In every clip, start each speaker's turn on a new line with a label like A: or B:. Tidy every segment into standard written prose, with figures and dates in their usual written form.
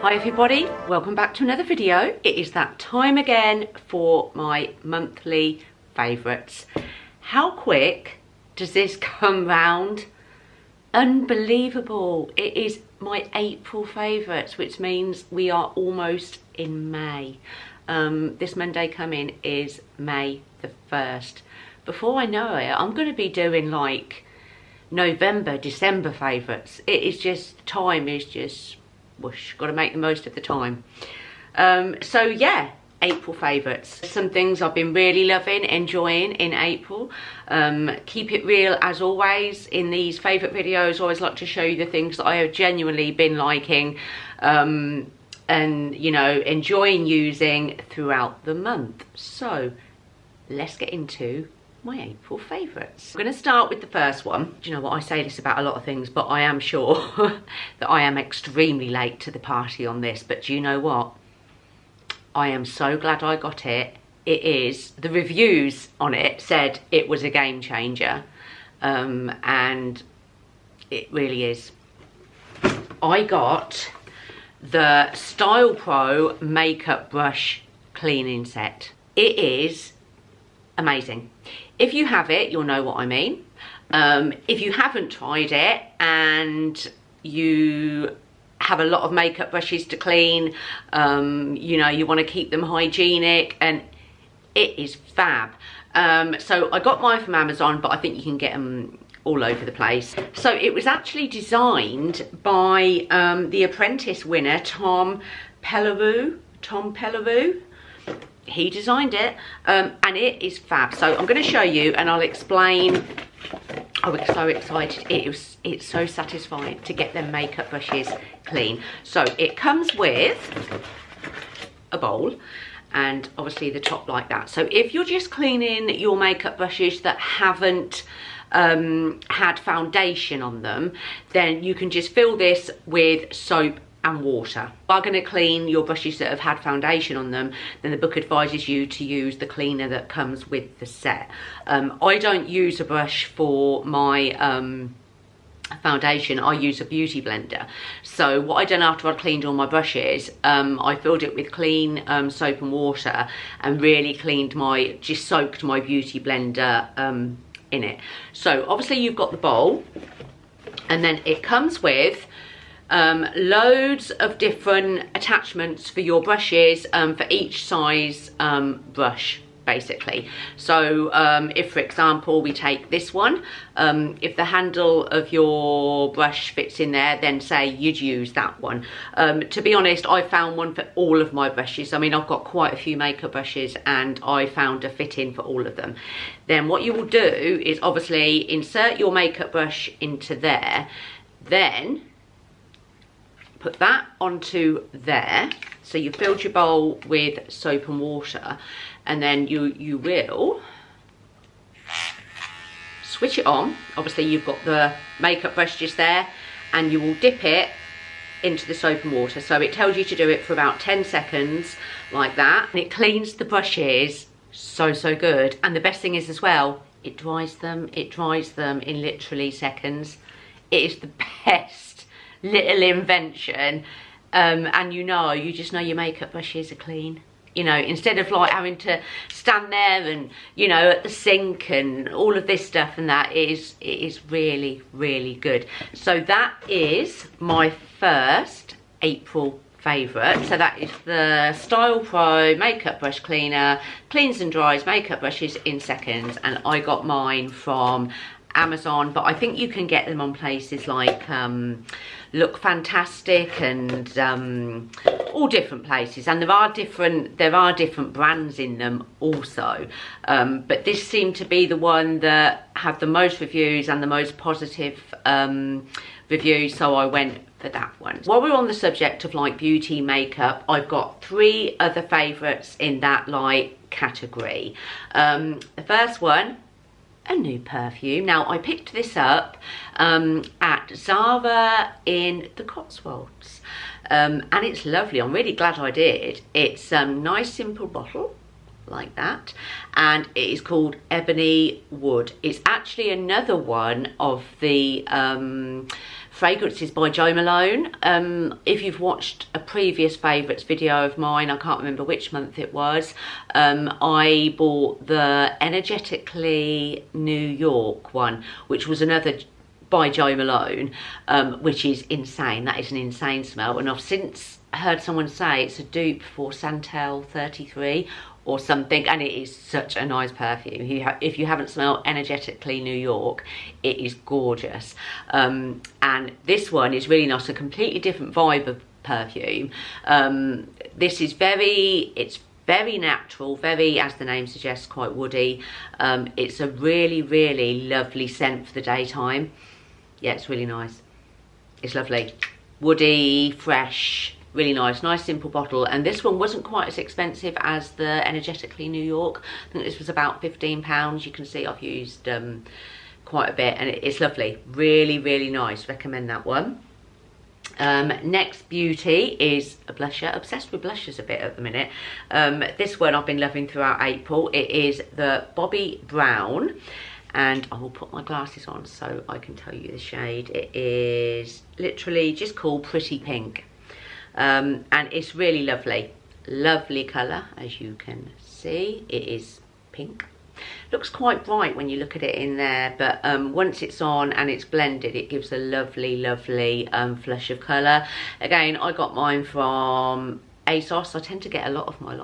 A: Hi everybody, welcome back to another video. It is that time again for my monthly favourites. How quick does this come round? Unbelievable. It is my April favourites, which means we are almost in May. This Monday coming is May the 1st. Before I know it, I'm going to be doing like November, December favourites. It is just, time is just whoosh, got to make the most of the time. So yeah, April favourites. Some things I've been really loving, enjoying in April. Keep it real as always. In these favourite videos, I always like to show you the things that I have genuinely been liking and, you know, enjoying using throughout the month. So let's get into my April favourites. I'm going to start with the first one. Do you know what, I say this about a lot of things, but I am sure that I am extremely late to the party on this. But do you know what? I am so glad I got it. It is, the reviews on it said it was a game changer, and it really is. I got the Style Pro makeup brush cleaning set. It is amazing. If you have it, you'll know what I mean. If you haven't tried it and you have a lot of makeup brushes to clean, you know, you want to keep them hygienic, and it is fab. So I got mine from Amazon, but I think you can get them all over the place. So it was actually designed by the Apprentice winner, Tom Pelleroux. He designed it, and it is fab. So I'm going to show you and I'll explain. I was so excited. It's so satisfying to get them makeup brushes clean. So it comes with a bowl and obviously the top like that. So if you're just cleaning your makeup brushes that haven't had foundation on them, then you can just fill this with soap and water. If you're going to clean your brushes that have had foundation on them, then the book advises you to use the cleaner that comes with the set. I don't use a brush for my foundation. I use a beauty blender. So what I done after I'd cleaned all my brushes, I filled it with clean soap and water and really cleaned just soaked my beauty blender in it. So obviously you've got the bowl, and then it comes with loads of different attachments for your brushes, for each size brush basically. So if for example we take this one, if the handle of your brush fits in there, then say you'd use that one. To be honest, I found one for all of my brushes. I mean, I've got quite a few makeup brushes and I found a fit in for all of them. Then what you will do is obviously insert your makeup brush into there, then put that onto there. So you filled your bowl with soap and water, and then you will switch it on. Obviously you've got the makeup brush just there, and you will dip it into the soap and water. So it tells you to do it for about 10 seconds like that, and it cleans the brushes so good. And the best thing is as well, it dries them in literally seconds. It is the best little invention, and you just know your makeup brushes are clean. You know, instead of like having to stand there and, you know, at the sink and all of this stuff and that, it is really good. So that is my first April favourite. So that is the Style Pro makeup brush cleaner, cleans and dries makeup brushes in seconds, and I got mine from Amazon, but I think you can get them on places like Look Fantastic and all different places, and there are different brands in them also, but this seemed to be the one that had the most reviews and the most positive reviews, so I went for that one. While we're on the subject of like beauty makeup, I've got 3 other favourites in that like category. The first one, a new perfume. Now I picked this up at Zara in the Cotswolds, and it's lovely. I'm really glad I did. It's a nice simple bottle like that, and it is called Ebony Wood. It's actually another one of the fragrances by Jo Malone. If you've watched a previous favourites video of mine, I can't remember which month it was, I bought the Energetically New York one, which was another by Jo Malone, which is insane. That is an insane smell, and I've since heard someone say it's a dupe for Santel 33 or something, and it is such a nice perfume. If you haven't smelled Energetically New York, it is gorgeous. And this one is really nice, a completely different vibe of perfume. This is it's very natural, very, as the name suggests, quite woody. It's a really, really lovely scent for the daytime. Yeah, it's really nice. It's lovely. Woody, fresh, really nice simple bottle. And this one wasn't quite as expensive as the Energetically New York. I think this was about £15. You can see I've used quite a bit, and it's lovely. Really, really nice. Recommend that one. Next beauty is a blusher. Obsessed with blushers a bit at the minute. This one I've been loving throughout April. It is the Bobbi Brown, and I will put my glasses on so I can tell you the shade. It is literally just called Pretty Pink, and it's really lovely colour. As you can see, it is pink. Looks quite bright when you look at it in there, but once it's on and it's blended, it gives a lovely flush of colour. Again, I got mine from ASOS. I tend to get a lot of my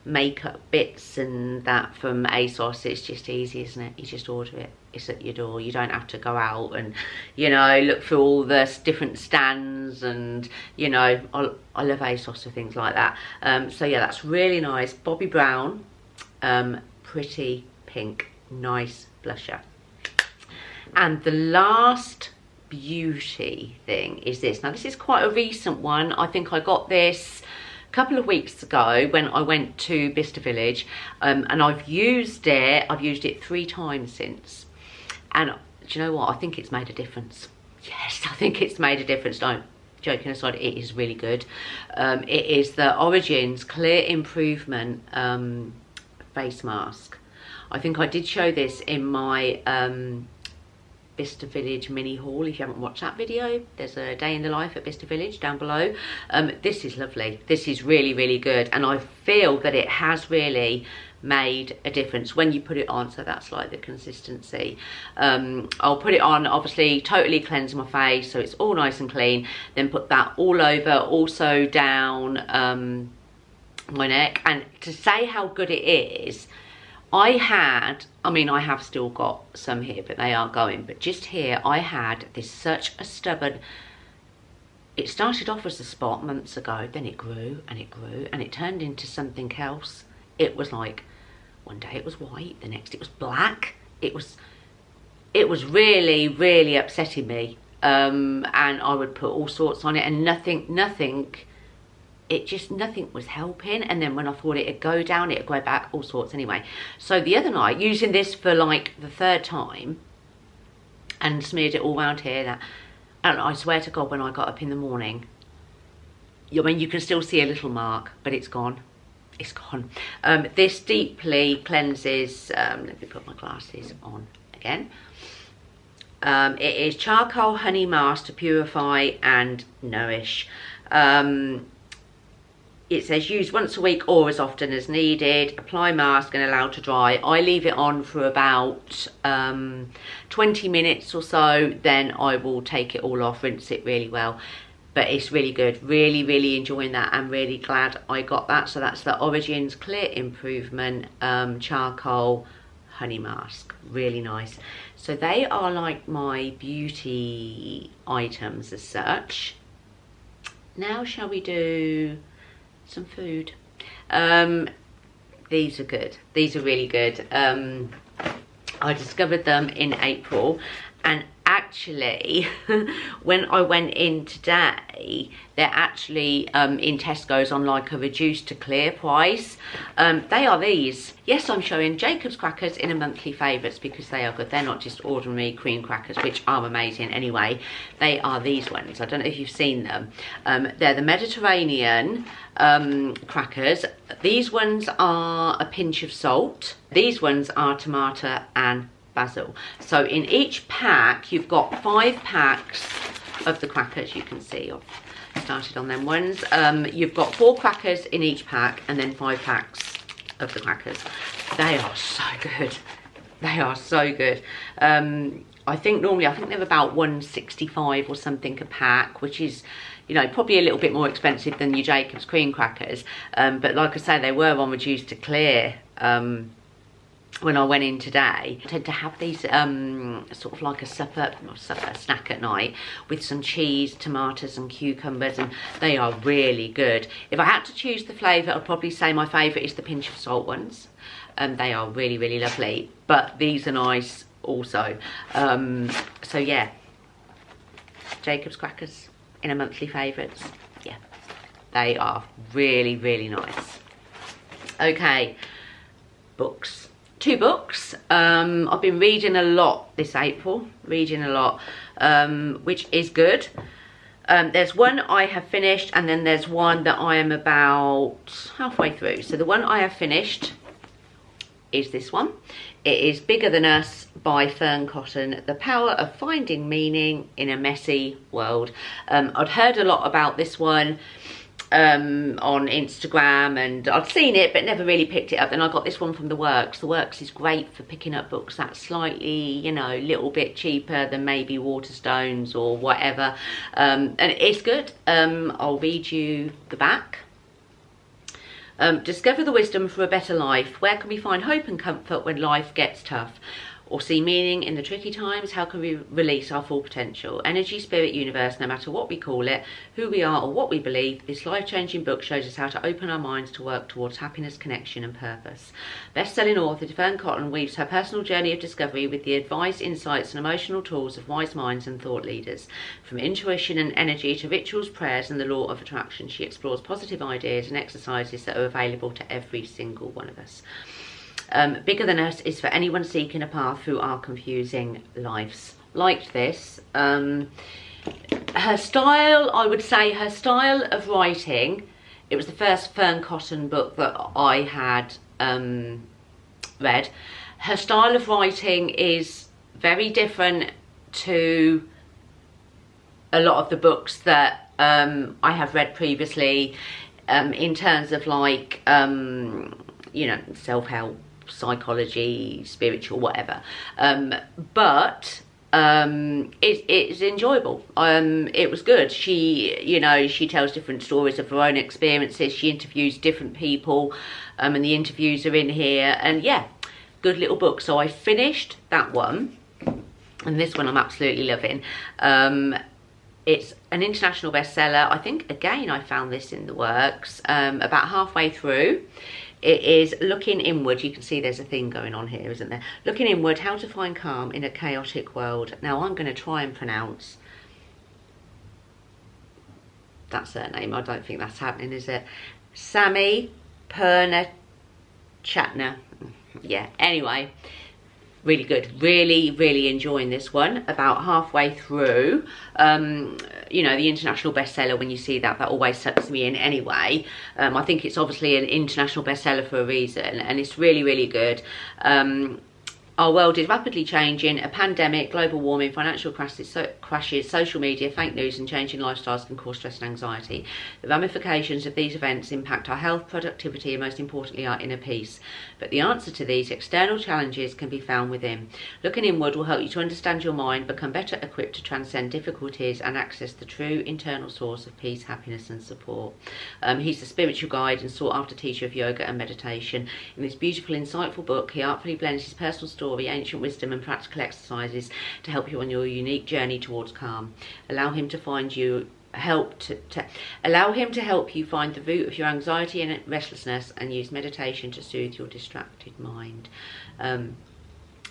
A: makeup bits and that from ASOS. It's just easy, isn't it? You just order it, it's at your door. You don't have to go out and, you know, look through all the different stands, and, you know, I love ASOS for things like that. So yeah, that's really nice. Bobbi Brown, Pretty Pink, nice blusher. And the last beauty thing is this. Now, this is quite a recent one. I think I got this a couple of weeks ago when I went to Bicester Village, and I've used it 3 times since, and do you know what, I think it's made a difference. Yes, I think it's made a difference. No, joking aside, it is really good. It is the Origins Clear Improvement face mask. I think I did show this in my Bicester Village mini haul. If you haven't watched that video, there's a day in the life at Bicester Village down below. This is lovely. This is really good, and I feel that it has really made a difference when you put it on. So that's like the consistency. I'll put it on, obviously totally cleanse my face so it's all nice and clean, then put that all over, also down my neck. And to say how good it is, I have still got some here, but they are going, but just here I had this such a stubborn, it started off as a spot months ago, then it grew and it grew and it turned into something else. It was like, one day it was white, the next it was black. It was really upsetting me, and I would put all sorts on it, and nothing was helping. And then when I thought it'd go down, it'd go back, all sorts. Anyway, so the other night, using this for like the 3rd time, and smeared it all around here, and I swear to God, when I got up in the morning, I mean, you can still see a little mark, but it's gone. It's gone. This deeply cleanses, let me put my glasses on again. It is charcoal honey mask to purify and nourish. It says use once a week or as often as needed. Apply mask and allow to dry. I leave it on for about 20 minutes or so. Then I will take it all off, rinse it really well. But it's really good. Really enjoying that. I'm really glad I got that. So that's the Origins Clear Improvement Charcoal Honey Mask. Really nice. So they are like my beauty items as such. Now shall we do some food? These are good. These are really good. I discovered them in April, and actually, when I went in today, they're actually in Tesco's on like a reduced to clear price. They are these. Yes, I'm showing Jacob's crackers in a monthly favourites because they are good. They're not just ordinary cream crackers, which are amazing anyway. They are these ones. I don't know if you've seen them. They're the Mediterranean crackers. These ones are a pinch of salt. These ones are tomato and basil. So in each pack, you've got 5 packs of the crackers. You can see I've started on them ones. You've got 4 crackers in each pack and then 5 packs of the crackers. They are so good. They are so good. I think they're about £1.65 or something a pack, which is, you know, probably a little bit more expensive than your Jacob's cream crackers. But like I say, they were on reduced to clear when I went in today. I tend to have these sort of like a snack at night with some cheese, tomatoes and cucumbers, and they are really good. If I had to choose the flavour, I'd probably say my favourite is the pinch of salt ones. They are really, really lovely, but these are nice also. So yeah, Jacob's crackers in a monthly favourites. Yeah, they are really, really nice. Okay, books. 2 books. I've been reading a lot this April, which is good. There's one I have finished, and then there's one that I am about halfway through. So the one I have finished is this one. It is Bigger Than Us by Fern Cotton, The Power of Finding Meaning in a Messy World. I'd heard a lot about this one on Instagram, and I'd seen it but never really picked it up. Then I got this one from The Works. The Works is great for picking up books that's slightly, you know, a little bit cheaper than maybe Waterstones or whatever, and it's good. I'll read you the back. Discover the wisdom for a better life. Where can we find hope and comfort when life gets tough? Or see meaning in the tricky times? How can we release our full potential? Energy, spirit, universe, no matter what we call it, who we are or what we believe, this life-changing book shows us how to open our minds to work towards happiness, connection and purpose. Best-selling author Fern Cotton weaves her personal journey of discovery with the advice, insights and emotional tools of wise minds and thought leaders. From intuition and energy to rituals, prayers and the law of attraction, she explores positive ideas and exercises that are available to every single one of us. Bigger Than Us is for anyone seeking a path through our confusing lives. Liked this. Her style, I would say her style of writing, it was the first Fern Cotton book that I had read. Her style of writing is very different to a lot of the books that I have read previously, in terms of like, you know, self-help, psychology, spiritual, whatever, but it's enjoyable. It was good. She, you know, she tells different stories of her own experiences. She interviews different people, and the interviews are in here, and yeah, good little book. So I finished that one, and this one I'm absolutely loving. It's an international bestseller. I think again I found this in The Works about halfway through. It is Looking Inward. You can see there's a theme going on here, isn't there? Looking Inward, How to Find Calm in a Chaotic World. Now, I'm going to try and pronounce that surname. I don't think that's happening, is it? Sami Purnachatna. Yeah, anyway. Really good. Really, really enjoying this one. About halfway through. You know, the international bestseller, when you see that, that always sucks me in anyway. I think it's obviously an international bestseller for a reason, and it's really, really good. Our world is rapidly changing. A pandemic, global warming, financial crashes, social media, fake news and changing lifestyles can cause stress and anxiety. The ramifications of these events impact our health, productivity and most importantly our inner peace. But the answer to these external challenges can be found within. Looking inward will help you to understand your mind, become better equipped to transcend difficulties and access the true internal source of peace, happiness and support. He's the spiritual guide and sought after teacher of yoga and meditation. In this beautiful, insightful book, he artfully blends his personal story, ancient wisdom and practical exercises to help you on your unique journey towards calm. Allow him to help you find the root of your anxiety and restlessness, and use meditation to soothe your distracted mind.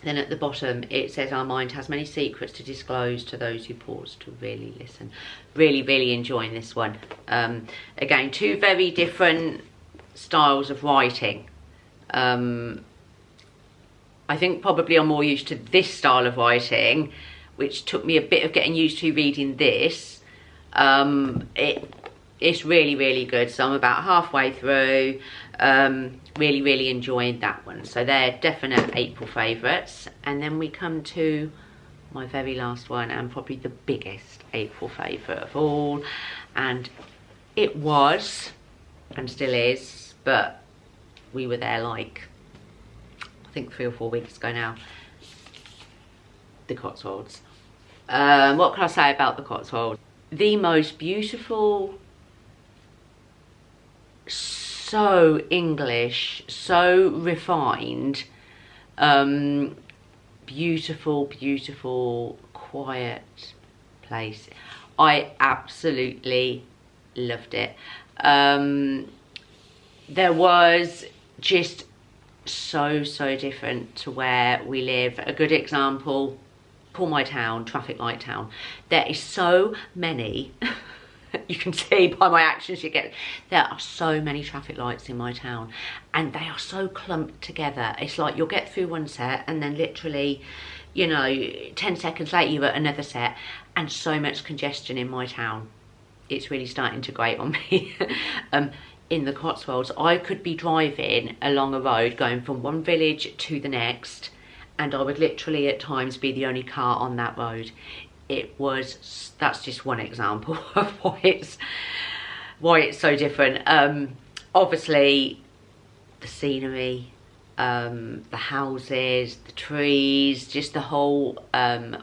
A: Then at the bottom it says our mind has many secrets to disclose to those who pause to really listen. Really enjoying this one. Again, two very different styles of writing. I think probably I'm more used to this style of writing, which took me a bit of getting used to reading this. It's really good. So I'm about halfway through. Really enjoying that one. So they're definite April favourites. And then we come to my very last one, and probably the biggest April favourite of all. And it was, and still is, but we were there like, I think 3 or 4 weeks ago now. The Cotswolds. What can I say about the Cotswolds? The most beautiful, so English, so refined, beautiful, quiet place. I absolutely loved it. There was just so different to where we live. A good example, call my town traffic light town. There is so many you can see by my actions there are so many traffic lights in my town, and they are so clumped together. It's like you'll get through one set and then literally, you know, 10 seconds later you're at another set, and so much congestion in my town. It's really starting to grate on me. In the Cotswolds, I could be driving along a road going from one village to the next, and I would literally at times be the only car on that road. That's just one example of why it's so different. Obviously the scenery, the houses, the trees, just the whole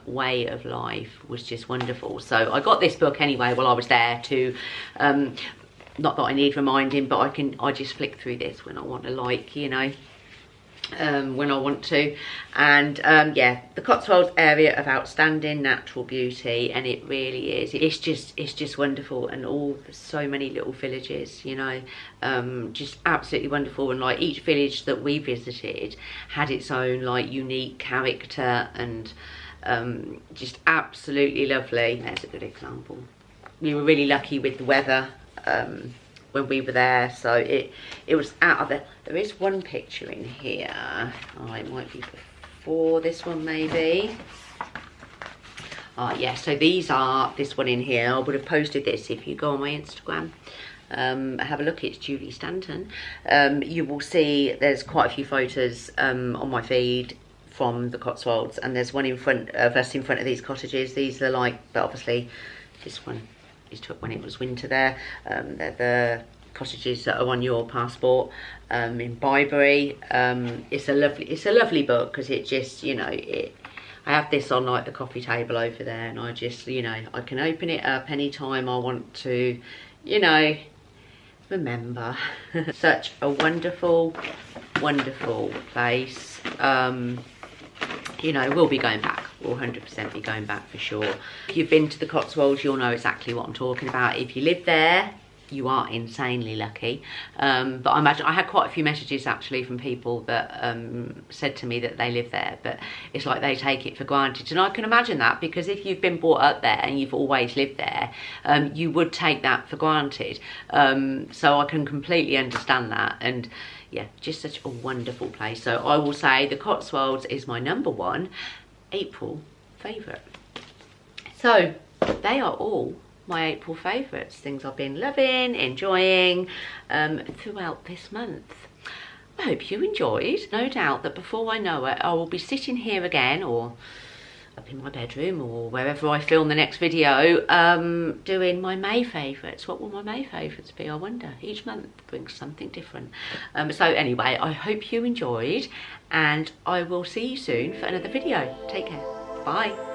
A: way of life was just wonderful. So I got this book anyway while I was there to, not that I need reminding, but I just flick through this when I want to, like, you know, when I want to. And yeah, the Cotswolds area of outstanding natural beauty, and it really is. It's just wonderful, and so many little villages, you know, just absolutely wonderful. And like each village that we visited had its own like unique character, and just absolutely lovely. There's a good example. We were really lucky with the weather when we were there, so it was out of there is one picture in here. Oh, it might be before this one maybe. Yeah, so this one in here, I would have posted this if you go on my Instagram. Have a look, it's Julie Stanton. You will see there's quite a few photos on my feed from the Cotswolds, and there's one in front of us in front of these cottages. These are like, but obviously this one is took when it was winter there. They're the cottages that are on your passport in Byberry. It's a lovely book, because it just, you know, I have this on like the coffee table over there, and I just, you know, I can open it up anytime I want to, you know, remember. Such a wonderful place. You know, we'll be going back. We'll 100% be going back for sure. If you've been to the Cotswolds, you'll know exactly what I'm talking about. If you live there, you are insanely lucky. But I imagine I had quite a few messages actually from people that said to me that they live there, but it's like they take it for granted. And I can imagine that, because if you've been brought up there and you've always lived there, you would take that for granted. So I can completely understand that. And yeah, just such a wonderful place. So I will say the Cotswolds is my #1 April favourite. So they are all my April favourites, things I've been loving, enjoying throughout this month. I hope you enjoyed. No doubt that before I know it, I will be sitting here again, or up in my bedroom, or wherever I film the next video, doing my May favourites. What will my May favourites be, I wonder? Each month brings something different. So anyway, I hope you enjoyed, and I will see you soon for another video. Take care. Bye.